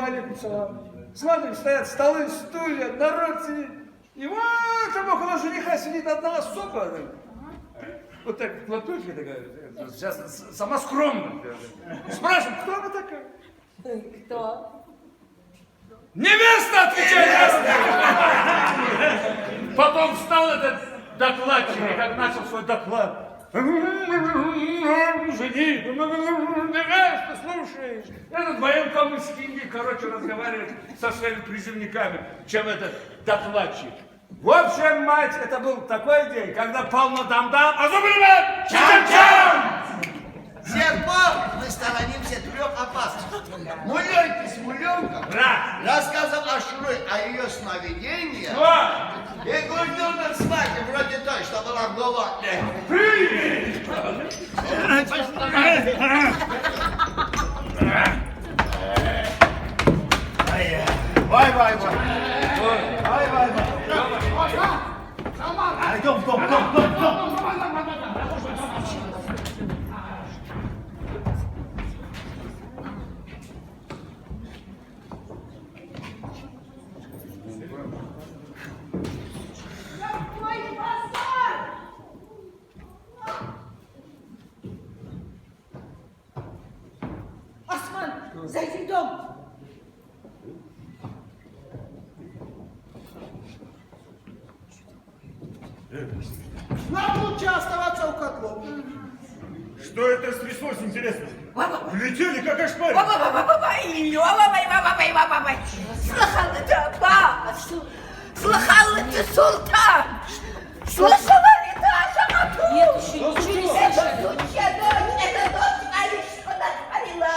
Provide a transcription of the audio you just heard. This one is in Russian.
Алейкум салам. Смотрим, стоят столы, стулья, народ сидит. И вот там около жениха сидит одна особа. Вот так, платочка такая, сейчас сама скромная. Спрашиваем, кто она такая? Кто? Невеста, отвечает! Потом встал этот докладчик, и как начал свой доклад. Жених, невеста, слушай. Этот военком из Кинги, короче, разговаривает со своими призывниками, чем этот докладчик. В общем, мать, это был такой день, когда полно дам-дам, а зубрина чам-чам! С тех пор мы сторонимся трех опасностей. Муленька с муленком рассказал Ашуры о ее сновидениях. И гульнул на свадьбе вроде той, что была в Голландии. Вай. Идем. Осман, зайди в дом. Нам лучше оставаться у котлов. Что это стряслось, интересно? Влетели, как ошпарь. Слыхал ли ты, Аббас? Слыхал ли ты, Султан? Слышала ли ты, Ашамату? Нет, еще ничего не Это слышали. сучья дочь, это дочь Алишка натворила.